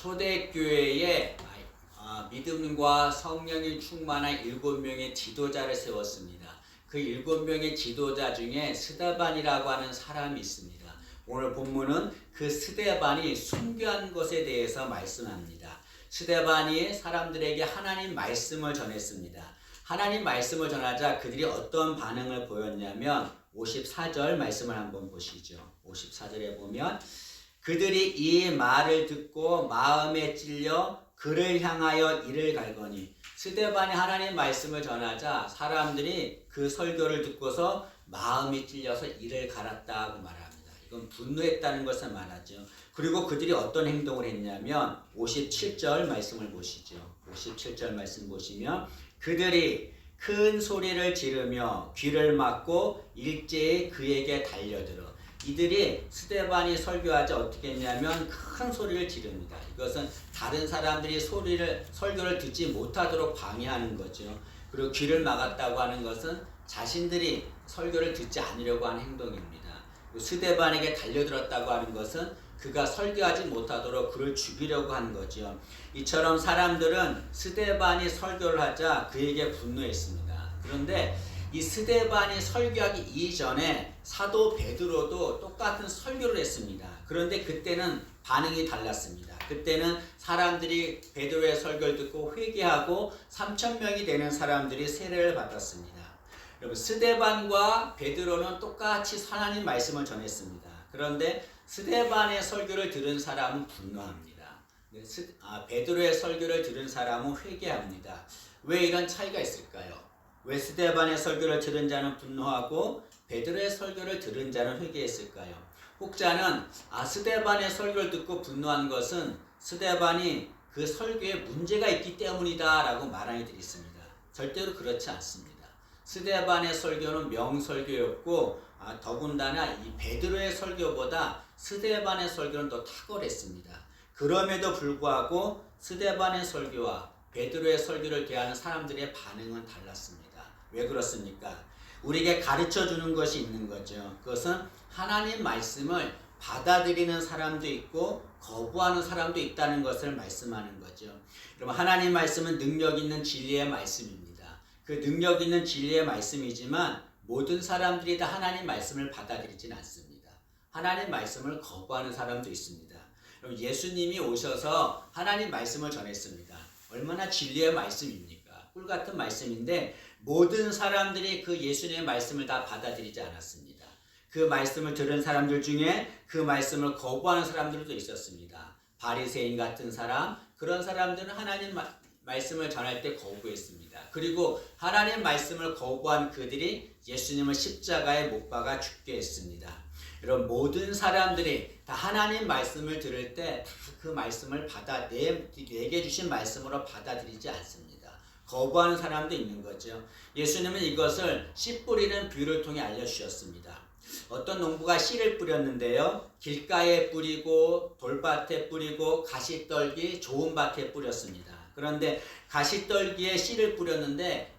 초대교회에 믿음과 성령이 충만한 7명의 지도자를 세웠습니다. 그 7명의 지도자 중에 스데반이라고 하는 사람이 있습니다. 오늘 본문은 그 스데반이 순교한 것에 대해서 말씀합니다. 스데반이 사람들에게 하나님 말씀을 전했습니다. 하나님 말씀을 전하자 그들이 어떤 반응을 보였냐면 54절 말씀을 한번 보시죠. 54절에 보면 그들이 이 말을 듣고 마음에 찔려 그를 향하여 이를 갈거니, 스데반이 하나님 말씀을 전하자 사람들이 그 설교를 듣고서 마음이 찔려서 이를 갈았다고 말합니다. 이건 분노했다는 것을 말하죠. 그리고 그들이 어떤 행동을 했냐면 57절 말씀을 보시죠. 57절 말씀 보시면 그들이 큰 소리를 지르며 귀를 막고 일제히 그에게 달려들어. 이들이 스데반이 설교하자 어떻게 했냐면 큰 소리를 지릅니다. 이것은 다른 사람들이 설교를 듣지 못하도록 방해하는 거죠. 그리고 귀를 막았다고 하는 것은 자신들이 설교를 듣지 않으려고 하는 행동입니다. 스데반에게 달려들었다고 하는 것은 그가 설교하지 못하도록 그를 죽이려고 하는 거죠. 이처럼 사람들은 스데반이 설교를 하자 그에게 분노했습니다. 그런데 이 스데반이 설교하기 이전에 사도 베드로도 똑같은 설교를 했습니다. 그런데 그때는 반응이 달랐습니다. 그때는 사람들이 베드로의 설교를 듣고 회개하고 3,000명이 되는 사람들이 세례를 받았습니다. 여러분, 스데반과 베드로는 똑같이 하나님 말씀을 전했습니다. 그런데 스데반의 설교를 들은 사람은 분노합니다. 베드로의 설교를 들은 사람은 회개합니다. 왜 이런 차이가 있을까요? 왜 스데반의 설교를 들은 자는 분노하고 베드로의 설교를 들은 자는 회개했을까요? 혹자는 스데반의 설교를 듣고 분노한 것은 스데반이 그 설교에 문제가 있기 때문이다 라고 말하는 이들이 있습니다. 절대로 그렇지 않습니다. 스데반의 설교는 명설교였고 더군다나 이 베드로의 설교보다 스데반의 설교는 더 탁월했습니다. 그럼에도 불구하고 스데반의 설교와 베드로의 설교를 대하는 사람들의 반응은 달랐습니다. 왜 그렇습니까? 우리에게 가르쳐 주는 것이 있는 거죠. 그것은 하나님 말씀을 받아들이는 사람도 있고 거부하는 사람도 있다는 것을 말씀하는 거죠. 여러분, 하나님 말씀은 능력 있는 진리의 말씀입니다. 그 능력 있는 진리의 말씀이지만 모든 사람들이 다 하나님 말씀을 받아들이진 않습니다. 하나님 말씀을 거부하는 사람도 있습니다. 여러분, 예수님이 오셔서 하나님 말씀을 전했습니다. 얼마나 진리의 말씀입니까? 꿀 같은 말씀인데 모든 사람들이 그 예수님의 말씀을 다 받아들이지 않았습니다. 그 말씀을 들은 사람들 중에 그 말씀을 거부하는 사람들도 있었습니다. 바리새인 같은 사람, 그런 사람들은 하나님 말씀을 전할 때 거부했습니다. 그리고 하나님 말씀을 거부한 그들이 예수님을 십자가에 못 박아 죽게 했습니다. 여러분, 모든 사람들이 다 하나님 말씀을 들을 때 그 말씀을 내게 주신 말씀으로 받아들이지 않습니다. 거부하는 사람도 있는 거죠. 예수님은 이것을 씨 뿌리는 비유를 통해 알려주셨습니다. 어떤 농부가 씨를 뿌렸는데요, 길가에 뿌리고 돌밭에 뿌리고 가시떨기 좋은 밭에 뿌렸습니다. 그런데 가시떨기에 씨를 뿌렸는데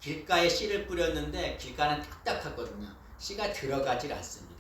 길가에 씨를 뿌렸는데 길가는 딱딱하거든요. 씨가 들어가질 않습니다.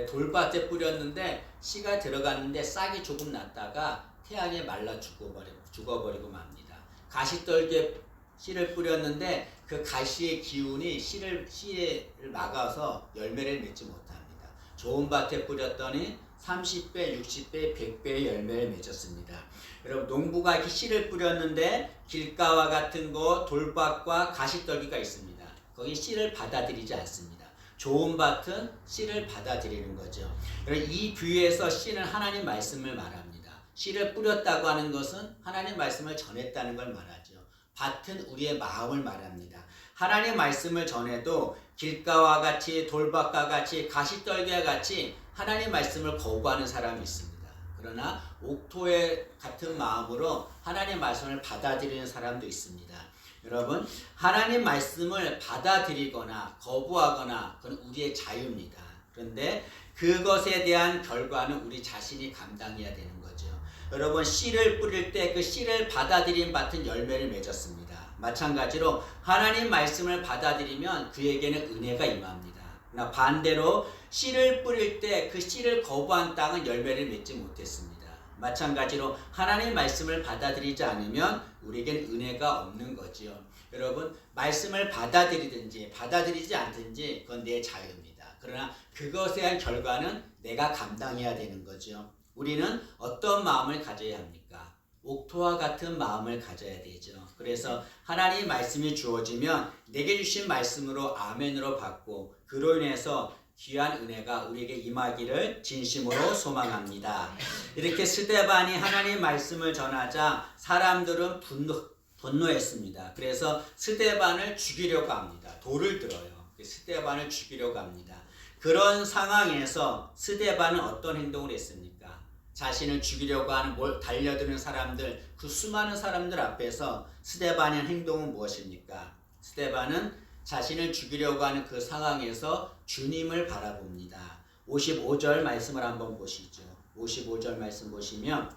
돌밭에 뿌렸는데 씨가 들어갔는데 싹이 조금 났다가 태양에 말라 죽어버리고 맙니다. 가시떨기에 씨를 뿌렸는데 그 가시의 기운이 씨를 막아서 열매를 맺지 못합니다. 좋은 밭에 뿌렸더니 30배, 60배, 100배의 열매를 맺었습니다. 여러분, 농부가 이렇게 씨를 뿌렸는데 길가와 같은 곳, 돌밭과 가시떨기가 있습니다. 거기 씨를 받아들이지 않습니다. 좋은 밭은 씨를 받아들이는 거죠. 이 비유에서 씨는 하나님 말씀을 말합니다. 씨를 뿌렸다고 하는 것은 하나님 말씀을 전했다는 걸 말하죠. 밭은 우리의 마음을 말합니다. 하나님 말씀을 전해도 길가와 같이 돌밭과 같이 가시떨기와 같이 하나님 말씀을 거부하는 사람이 있습니다. 그러나 옥토의 같은 마음으로 하나님 말씀을 받아들이는 사람도 있습니다. 여러분, 하나님 말씀을 받아들이거나 거부하거나 그건 우리의 자유입니다. 그런데 그것에 대한 결과는 우리 자신이 감당해야 되는 거죠. 여러분, 씨를 뿌릴 때 그 씨를 받아들인 밭은 열매를 맺었습니다. 마찬가지로 하나님 말씀을 받아들이면 그에게는 은혜가 임합니다. 그러나 반대로 씨를 뿌릴 때 그 씨를 거부한 땅은 열매를 맺지 못했습니다. 마찬가지로 하나님의 말씀을 받아들이지 않으면 우리에겐 은혜가 없는 거지요. 여러분, 말씀을 받아들이든지 받아들이지 않든지 그건 내 자유입니다. 그러나 그것에 대한 결과는 내가 감당해야 되는 거죠. 우리는 어떤 마음을 가져야 합니까? 옥토와 같은 마음을 가져야 되죠. 그래서 하나님의 말씀이 주어지면 내게 주신 말씀으로 아멘으로 받고 그로 인해서 귀한 은혜가 우리에게 임하기를 진심으로 소망합니다. 이렇게 스데반이 하나님의 말씀을 전하자 사람들은 분노했습니다. 그래서 스데반을 죽이려고 합니다. 돌을 들어요. 스데반을 죽이려고 합니다. 그런 상황에서 스데반은 어떤 행동을 했습니까? 자신을 죽이려고 하는 달려드는 사람들, 그 수많은 사람들 앞에서 스데반의 행동은 무엇입니까? 스데반은 자신을 죽이려고 하는 그 상황에서 주님을 바라봅니다. 55절 말씀을 한번 보시죠. 55절 말씀 보시면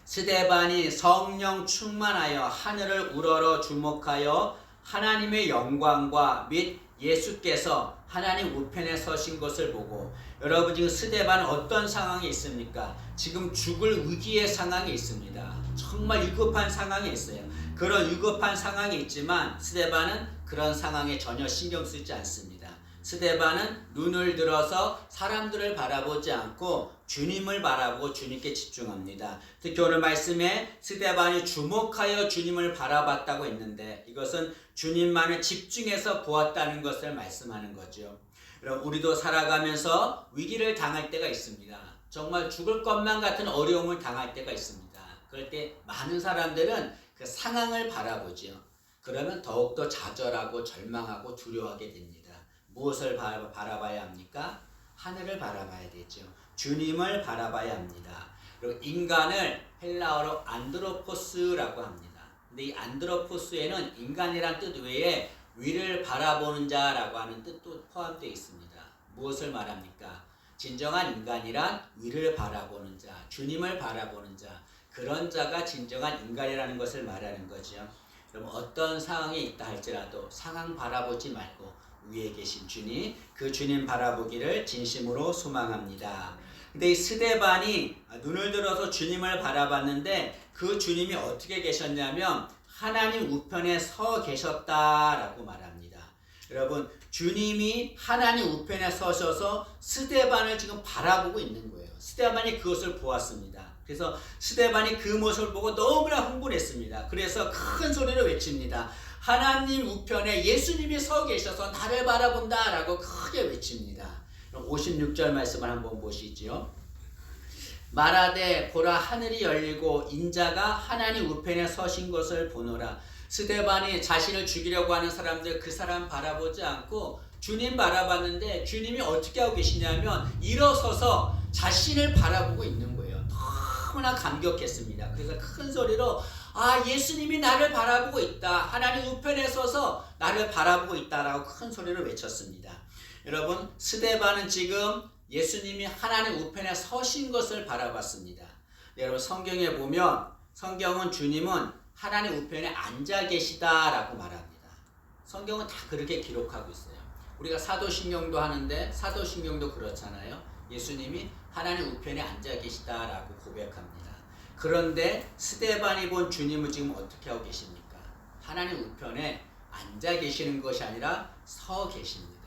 스데반이 성령 충만하여 하늘을 우러러 주목하여 하나님의 영광과 및 예수께서 하나님 우편에 서신 것을 보고, 여러분 지금 스데반은 어떤 상황에 있습니까? 지금 죽을 위기의 상황에 있습니다. 정말 위급한 상황에 있어요. 그런 위급한 상황에 있지만 스데반은 그런 상황에 전혀 신경 쓰지 않습니다. 스데반은 눈을 들어서 사람들을 바라보지 않고 주님을 바라보고 주님께 집중합니다. 특히 오늘 말씀에 스데반이 주목하여 주님을 바라봤다고 했는데 이것은 주님만을 집중해서 보았다는 것을 말씀하는 거죠. 여러분, 우리도 살아가면서 위기를 당할 때가 있습니다. 정말 죽을 것만 같은 어려움을 당할 때가 있습니다. 그럴 때 많은 사람들은 그 상황을 바라보죠. 그러면 더욱더 좌절하고 절망하고 두려워하게 됩니다. 무엇을 바라봐야 합니까? 하늘을 바라봐야 되죠. 주님을 바라봐야 합니다. 그리고 인간을 헬라어로 안드로포스라고 합니다. 근데 이 안드로포스에는 인간이란 뜻 외에 위를 바라보는 자라고 하는 뜻도 포함되어 있습니다. 무엇을 말합니까? 진정한 인간이란 위를 바라보는 자, 주님을 바라보는 자, 그런 자가 진정한 인간이라는 것을 말하는 거죠. 여러분, 어떤 상황에 있다 할지라도 상황 바라보지 말고 위에 계신 주님, 그 주님 바라보기를 진심으로 소망합니다. 근데 이 스데반이 눈을 들어서 주님을 바라봤는데 그 주님이 어떻게 계셨냐면 하나님 우편에 서 계셨다라고 말합니다. 여러분, 주님이 하나님 우편에 서셔서 스데반을 지금 바라보고 있는 거예요. 스데반이 그것을 보았습니다. 그래서 스데반이 그 모습을 보고 너무나 흥분했습니다. 그래서 큰 소리로 외칩니다. 하나님 우편에 예수님이 서 계셔서 나를 바라본다 라고 크게 외칩니다. 56절 말씀을 한번 보시죠. 말하되 보라 하늘이 열리고 인자가 하나님 우편에 서신 것을 보노라. 스데반이 자신을 죽이려고 하는 사람들, 그 사람 바라보지 않고 주님 바라봤는데 주님이 어떻게 하고 계시냐면 일어서서 자신을 바라보고 있는 거예요. 너무나 감격했습니다. 그래서 큰 소리로 예수님이 나를 바라보고 있다. 하나님 우편에 서서 나를 바라보고 있다라고 큰 소리로 외쳤습니다. 여러분, 스데반은 지금 예수님이 하나님 우편에 서신 것을 바라봤습니다. 여러분, 성경에 보면 성경은 주님은 하나님 우편에 앉아 계시다라고 말합니다. 성경은 다 그렇게 기록하고 있어요. 우리가 사도신경도 하는데 사도신경도 그렇잖아요. 예수님이 하나님 우편에 앉아 계시다라고 고백합니다. 그런데 스데반이 본 주님은 지금 어떻게 하고 계십니까? 하나님 우편에 앉아 계시는 것이 아니라 서 계십니다.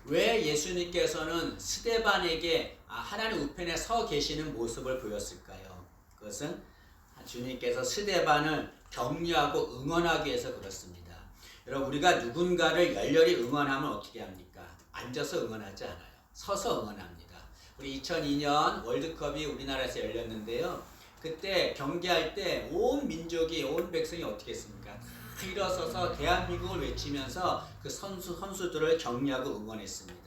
왜 예수님께서는 스데반에게 하나님 우편에 서 계시는 모습을 보였을까요? 그것은 주님께서 스데반을 격려하고 응원하기 위해서 그렇습니다. 여러분, 우리가 누군가를 열렬히 응원하면 어떻게 합니까? 앉아서 응원하지 않아요. 서서 응원합니다. 우리 2002년 월드컵이 우리나라에서 열렸는데요. 그때 경기할 때 온 민족이, 온 백성이 어떻게 했습니까? 다 일어서서 대한민국을 외치면서 그 선수들을 격려하고 응원했습니다.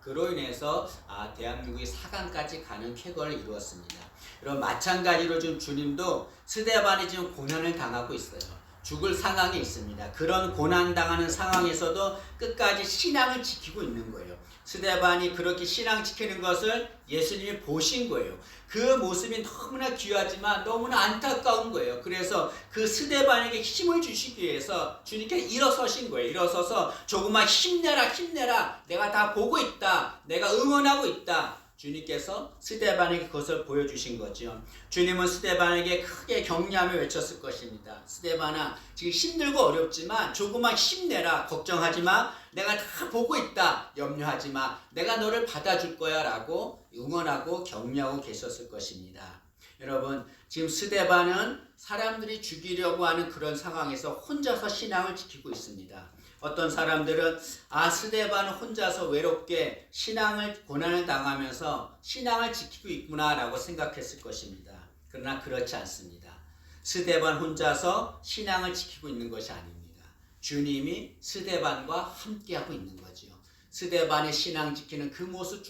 그로 인해서 대한민국이 4강까지 가는 쾌거를 이루었습니다. 여러분, 마찬가지로 지금 주님도 스데반이 지금 고난을 당하고 있어요. 죽을 상황에 있습니다. 그런 고난당하는 상황에서도 끝까지 신앙을 지키고 있는 거예요. 스데반이 그렇게 신앙 지키는 것을 예수님이 보신 거예요. 그 모습이 너무나 귀하지만 너무나 안타까운 거예요. 그래서 그 스데반에게 힘을 주시기 위해서 주님께 일어서신 거예요. 일어서서 조금만 힘내라, 힘내라. 내가 다 보고 있다. 내가 응원하고 있다. 주님께서 스데반에게 그것을 보여주신 거죠. 주님은 스데반에게 크게 격려하며 외쳤을 것입니다. 스데반아, 지금 힘들고 어렵지만 조금만 힘내라. 걱정하지 마. 내가 다 보고 있다. 염려하지 마. 내가 너를 받아줄 거야 라고 응원하고 격려하고 계셨을 것입니다. 여러분, 지금 스데반은 사람들이 죽이려고 하는 그런 상황에서 혼자서 신앙을 지키고 있습니다. 어떤 사람들은 스데반은 혼자서 외롭게 신앙을 고난을 당하면서 신앙을 지키고 있구나 라고 생각했을 것입니다. 그러나 그렇지 않습니다. 스데반 혼자서 신앙을 지키고 있는 것이 아닙니다. 주님이 스데반과 함께하고 있는 거죠. 스데반의 신앙 지키는 그 모습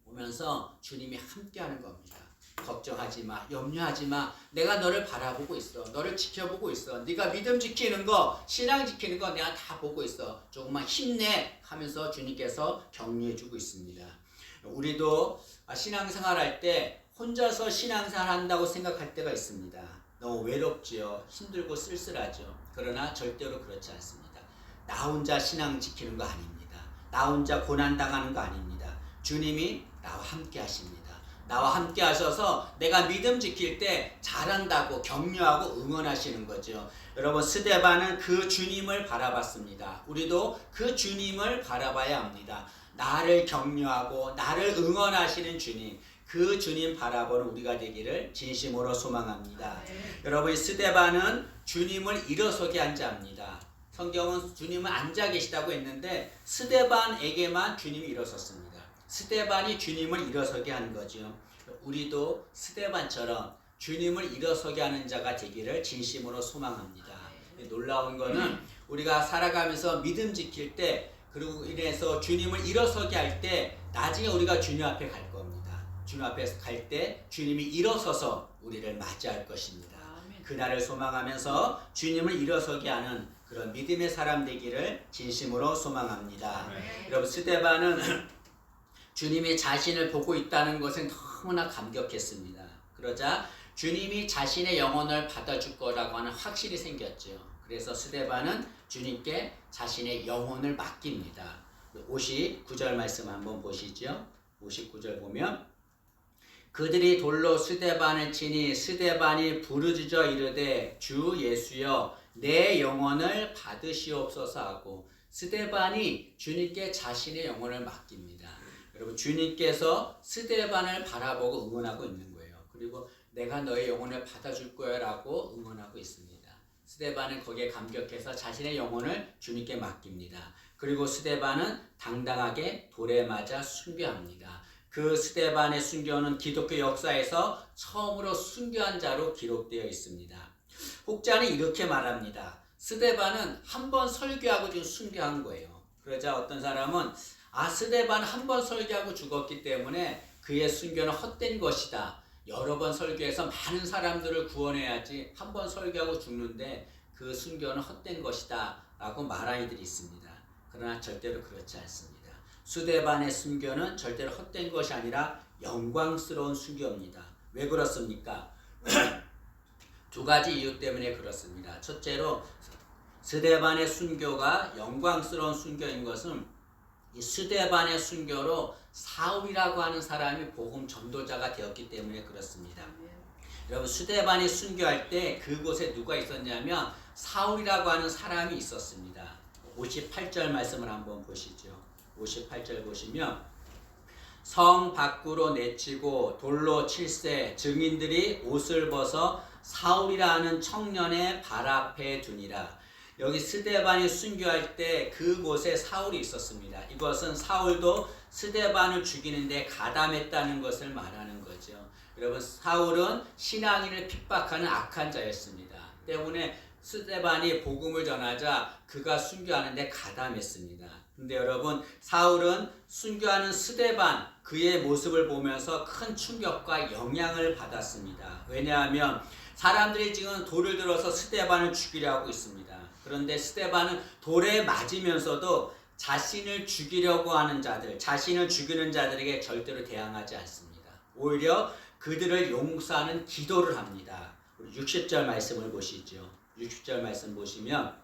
보면서 주님이 함께하는 겁니다. 걱정하지 마, 염려하지 마. 내가 너를 바라보고 있어. 너를 지켜보고 있어. 네가 믿음 지키는 거, 신앙 지키는 거 내가 다 보고 있어. 조금만 힘내 하면서 주님께서 격려해주고 있습니다. 우리도 신앙생활할 때 혼자서 신앙생활 한다고 생각할 때가 있습니다. 너무 외롭지요. 힘들고 쓸쓸하죠. 그러나 절대로 그렇지 않습니다. 나 혼자 신앙 지키는 거 아닙니다. 나 혼자 고난당하는 거 아닙니다. 주님이 나와 함께 하십니다. 나와 함께 하셔서 내가 믿음 지킬 때 잘한다고 격려하고 응원하시는 거죠. 여러분, 스데반은 그 주님을 바라봤습니다. 우리도 그 주님을 바라봐야 합니다. 나를 격려하고 나를 응원하시는 주님, 그 주님 바라보는 우리가 되기를 진심으로 소망합니다. 여러분, 스데반은 주님을 일어서게 한 자입니다. 성경은 주님은 앉아 계시다고 했는데 스데반에게만 주님이 일어섰습니다. 스데반이 주님을 일어서게 하는 거죠. 우리도 스데반처럼 주님을 일어서게 하는 자가 되기를 진심으로 소망합니다. 놀라운 거는 우리가 살아가면서 믿음 지킬 때 그리고 이래서 주님을 일어서게 할 때 나중에 우리가 주님 앞에 갈 겁니다. 주님 앞에 갈 때 주님이 일어서서 우리를 맞이할 것입니다. 그날을 소망하면서 주님을 일어서게 하는 그런 믿음의 사람 되기를 진심으로 소망합니다. 여러분, 스데반은 주님이 자신을 보고 있다는 것은 너무나 감격했습니다. 그러자 주님이 자신의 영혼을 받아줄 거라고 하는 확실이 생겼죠. 그래서 스데반은 주님께 자신의 영혼을 맡깁니다. 59절 말씀 한번 보시죠. 59절 보면 그들이 돌로 스데반을 치니 스데반이 부르짖어 이르되 주 예수여 내 영혼을 받으시옵소서 하고 스데반이 주님께 자신의 영혼을 맡깁니다. 여러분, 주님께서 스데반을 바라보고 응원하고 있는 거예요. 그리고 내가 너의 영혼을 받아줄 거야 라고 응원하고 있습니다. 스데반은 거기에 감격해서 자신의 영혼을 주님께 맡깁니다. 그리고 스데반은 당당하게 돌에 맞아 순교합니다. 그 스데반의 순교는 기독교 역사에서 처음으로 순교한 자로 기록되어 있습니다. 혹자는 이렇게 말합니다. 스데반은 한 번 설교하고 지금 순교한 거예요. 그러자 어떤 사람은 스데반 한 번 설교하고 죽었기 때문에 그의 순교는 헛된 것이다. 여러 번 설교해서 많은 사람들을 구원해야지 한 번 설교하고 죽는데 그 순교는 헛된 것이다 라고 말하는 이들이 있습니다. 그러나 절대로 그렇지 않습니다. 스데반의 순교는 절대로 헛된 것이 아니라 영광스러운 순교입니다. 왜 그렇습니까? 두 가지 이유 때문에 그렇습니다. 첫째로 스데반의 순교가 영광스러운 순교인 것은 이 스데반의 순교로 사울이라고 하는 사람이 복음 전도자가 되었기 때문에 그렇습니다. 여러분, 스데반이 순교할 때 그곳에 누가 있었냐면 사울이라고 하는 사람이 있었습니다. 58절 말씀을 한번 보시죠. 58절 보시면 성 밖으로 내치고 돌로 칠세 증인들이 옷을 벗어 사울이라 하는 청년의 발 앞에 두니라. 여기 스데반이 순교할 때 그곳에 사울이 있었습니다. 이것은 사울도 스데반을 죽이는데 가담했다는 것을 말하는 거죠. 여러분, 사울은 신앙인을 핍박하는 악한 자였습니다. 때문에 스데반이 복음을 전하자 그가 순교하는데 가담했습니다. 근데 여러분, 사울은 순교하는 스데반 그의 모습을 보면서 큰 충격과 영향을 받았습니다. 왜냐하면 사람들이 지금 돌을 들어서 스데반을 죽이려 하고 있습니다. 그런데 스데반은 돌에 맞으면서도 자신을 죽이려고 하는 자들, 자신을 죽이는 자들에게 절대로 대항하지 않습니다. 오히려 그들을 용서하는 기도를 합니다. 60절 말씀을 보시죠. 60절 말씀 보시면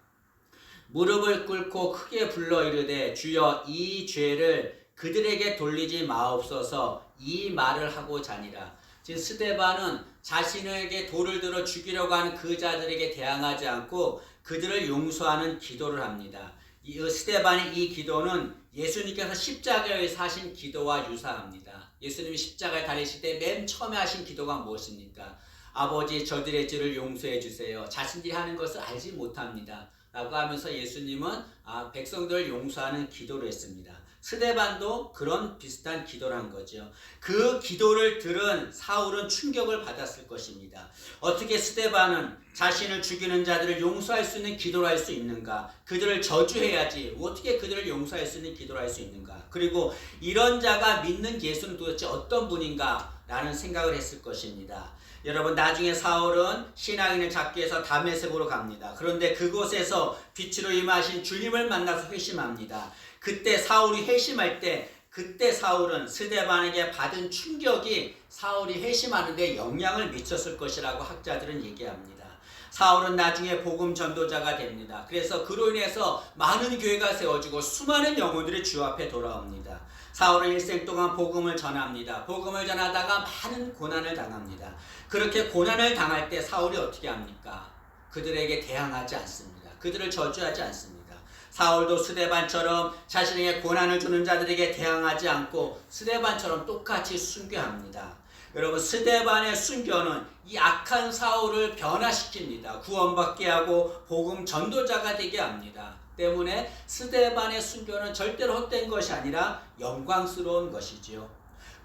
무릎을 꿇고 크게 불러 이르되 주여 이 죄를 그들에게 돌리지 마옵소서 이 말을 하고자 하니라. 지금 스데반은 자신에게 돌을 들어 죽이려고 하는 그 자들에게 대항하지 않고 그들을 용서하는 기도를 합니다. 이 스데반의 이 기도는 예수님께서 십자가에서 하신 기도와 유사합니다. 예수님이 십자가에 달리실 때 맨 처음에 하신 기도가 무엇입니까? 아버지 저들의 죄를 용서해 주세요. 자신들이 하는 것을 알지 못합니다. 라고 하면서 예수님은 백성들을 용서하는 기도를 했습니다. 스데반도 그런 비슷한 기도를 한 거죠. 그 기도를 들은 사울은 충격을 받았을 것입니다. 어떻게 스데반은 자신을 죽이는 자들을 용서할 수 있는 기도를 할 수 있는가? 그들을 저주해야지 어떻게 그들을 용서할 수 있는 기도를 할 수 있는가? 그리고 이런 자가 믿는 예수는 도대체 어떤 분인가? 라는 생각을 했을 것입니다. 여러분, 나중에 사울은 신앙인을 잡기 위해서 다메섹으로 갑니다. 그런데 그곳에서 빛으로 임하신 주님을 만나서 회심합니다. 그때 사울이 회심할 때 그때 사울은 스데반에게 받은 충격이 사울이 회심하는 데 영향을 미쳤을 것이라고 학자들은 얘기합니다. 사울은 나중에 복음 전도자가 됩니다. 그래서 그로 인해서 많은 교회가 세워지고 수많은 영혼들이 주 앞에 돌아옵니다. 사울은 일생 동안 복음을 전합니다. 복음을 전하다가 많은 고난을 당합니다. 그렇게 고난을 당할 때 사울이 어떻게 합니까? 그들에게 대항하지 않습니다. 그들을 저주하지 않습니다. 사울도 스데반처럼 자신에게 고난을 주는 자들에게 대항하지 않고 스데반처럼 똑같이 순교합니다. 여러분, 스데반의 순교는 이 악한 사울을 변화시킵니다. 구원받게 하고 복음 전도자가 되게 합니다. 때문에 스데반의 순교는 절대로 헛된 것이 아니라 영광스러운 것이지요.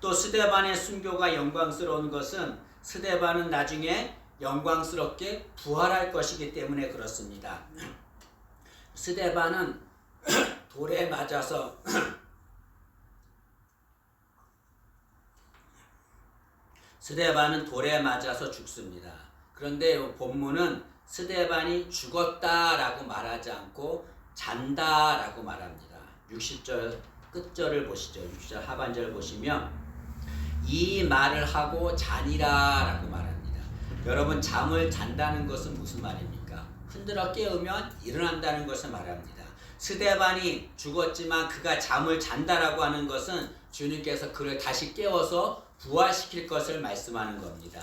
또 스데반의 순교가 영광스러운 것은 스데반은 나중에 영광스럽게 부활할 것이기 때문에 그렇습니다. 스데반은 돌에 맞아서 죽습니다. 그런데 본문은 스데반이 죽었다라고 말하지 않고 잔다라고 말합니다. 60절 끝절을 보시죠. 60절 하반절 보시면 이 말을 하고 자니라라고 말합니다. 여러분, 잠을 잔다는 것은 무슨 말입니까? 흔들어 깨우면 일어난다는 것을 말합니다. 스데반이 죽었지만 그가 잠을 잔다라고 하는 것은 주님께서 그를 다시 깨워서 부활시킬 것을 말씀하는 겁니다.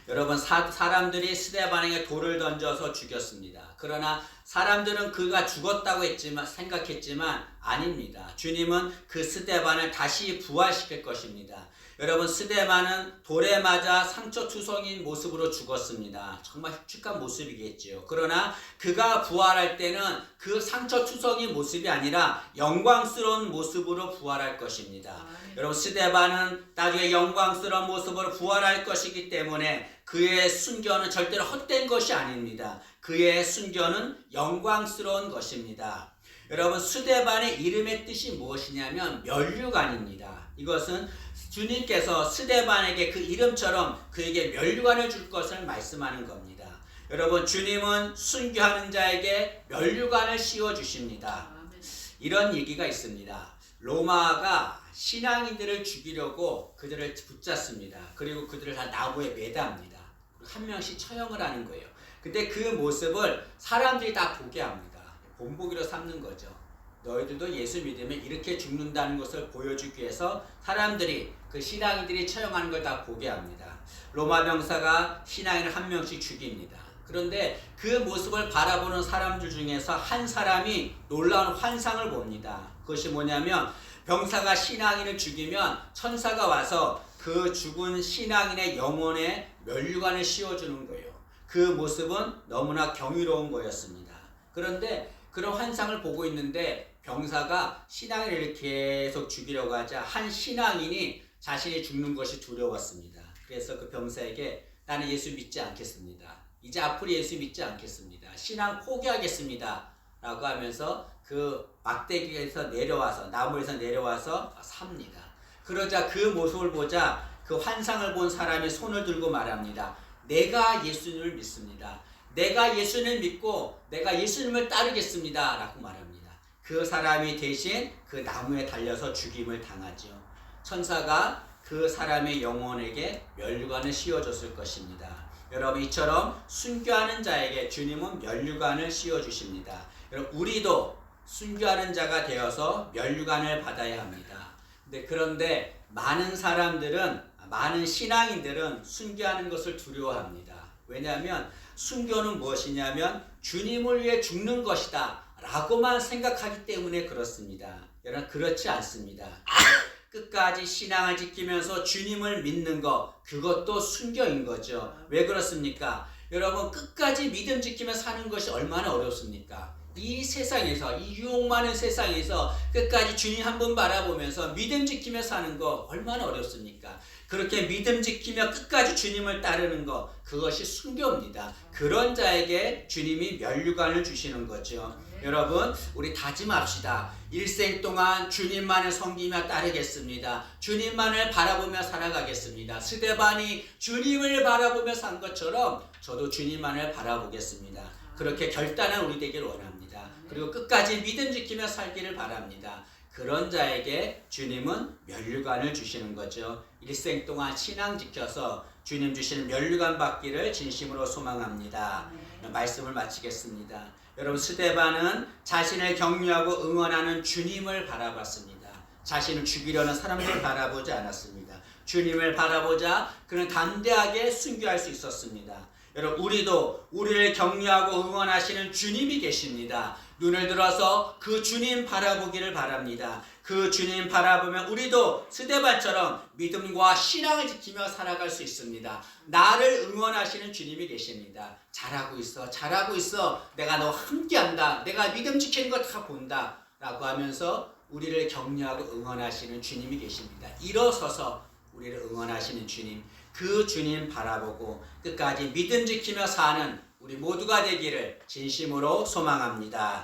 여러분, 사람들이 스데반에게 돌을 던져서 죽였습니다. 그러나 사람들은 그가 죽었다고 생각했지만 아닙니다. 주님은 그 스데반을 다시 부활시킬 것입니다. 여러분, 스데반은 돌에 맞아 상처투성인 모습으로 죽었습니다. 정말 흉측한 모습이겠지요. 그러나 그가 부활할 때는 그 상처투성인 모습이 아니라 영광스러운 모습으로 부활할 것입니다. 여러분, 스데반은 나중에 영광스러운 모습으로 부활할 것이기 때문에 그의 순교는 절대로 헛된 것이 아닙니다. 그의 순교는 영광스러운 것입니다. 여러분, 스데반의 이름의 뜻이 무엇이냐면 면류관입니다. 이것은 주님께서 스데반에게 그 이름처럼 그에게 면류관을 줄 것을 말씀하는 겁니다. 여러분, 주님은 순교하는 자에게 면류관을 씌워주십니다. 이런 얘기가 있습니다. 로마가 신앙인들을 죽이려고 그들을 붙잡습니다. 그리고 그들을 다 나무에 매다합니다. 한 명씩 처형을 하는 거예요. 근데 그 모습을 사람들이 다 보게 합니다. 본보기로 삼는 거죠. 너희들도 예수 믿으면 이렇게 죽는다는 것을 보여주기 위해서 사람들이 그 신앙인들이 처형하는 걸 다 보게 합니다. 로마 병사가 신앙인을 한 명씩 죽입니다. 그런데 그 모습을 바라보는 사람들 중에서 한 사람이 놀라운 환상을 봅니다. 그것이 뭐냐면 병사가 신앙인을 죽이면 천사가 와서 그 죽은 신앙인의 영혼에 면류관을 씌워주는 거예요. 그 모습은 너무나 경이로운 거였습니다. 그런데 그런 환상을 보고 있는데 병사가 신앙인을 계속 죽이려고 하자 한 신앙인이 자신이 죽는 것이 두려웠습니다. 그래서 그 병사에게 나는 예수 믿지 않겠습니다. 이제 앞으로 예수 믿지 않겠습니다. 신앙 포기하겠습니다. 라고 하면서 그 막대기에서 내려와서 나무에서 내려와서 삽니다. 그러자 그 모습을 보자 그 환상을 본 사람이 손을 들고 말합니다. 내가 예수님을 믿습니다. 내가 예수님을 믿고 내가 예수님을 따르겠습니다. 라고 말합니다. 그 사람이 대신 그 나무에 달려서 죽임을 당하죠. 천사가 그 사람의 영혼에게 면류관을 씌워줬을 것입니다. 여러분, 이처럼 순교하는 자에게 주님은 면류관을 씌워주십니다. 여러분, 우리도 순교하는 자가 되어서 면류관을 받아야 합니다. 그런데 많은 사람들은, 많은 신앙인들은 순교하는 것을 두려워합니다. 왜냐하면 순교는 무엇이냐면 주님을 위해 죽는 것이다 라고만 생각하기 때문에 그렇습니다. 여러분, 그렇지 않습니다. 끝까지 신앙을 지키면서 주님을 믿는 것, 그것도 순교인 거죠. 왜 그렇습니까? 여러분, 끝까지 믿음 지키며 사는 것이 얼마나 어렵습니까? 이 세상에서, 이 유혹 많은 세상에서 끝까지 주님 한 분 바라보면서 믿음 지키며 사는 거 얼마나 어렵습니까? 그렇게 믿음 지키며 끝까지 주님을 따르는 것, 그것이 순교입니다. 그런 자에게 주님이 면류관을 주시는 거죠. 여러분, 우리 다짐합시다. 일생 동안 주님만을 섬기며 따르겠습니다. 주님만을 바라보며 살아가겠습니다. 스데반이 주님을 바라보며 산 것처럼 저도 주님만을 바라보겠습니다. 그렇게 결단한 우리 되길 원합니다. 그리고 끝까지 믿음 지키며 살기를 바랍니다. 그런 자에게 주님은 면류관을 주시는 거죠. 일생 동안 신앙 지켜서 주님 주시는 면류관 받기를 진심으로 소망합니다. 말씀을 마치겠습니다. 여러분, 스데반은 자신을 격려하고 응원하는 주님을 바라봤습니다. 자신을 죽이려는 사람들을 바라보지 않았습니다. 주님을 바라보자 그는 담대하게 순교할 수 있었습니다. 여러분, 우리도 우리를 격려하고 응원하시는 주님이 계십니다. 눈을 들어서 그 주님 바라보기를 바랍니다. 그 주님 바라보면 우리도 스데반처럼 믿음과 신앙을 지키며 살아갈 수 있습니다. 나를 응원하시는 주님이 계십니다. 잘하고 있어, 잘하고 있어, 내가 너 함께한다, 내가 믿음 지키는 거 다 본다 라고 하면서 우리를 격려하고 응원하시는 주님이 계십니다. 일어서서 우리를 응원하시는 주님, 그 주님 바라보고 끝까지 믿음 지키며 사는 우리 모두가 되기를 진심으로 소망합니다.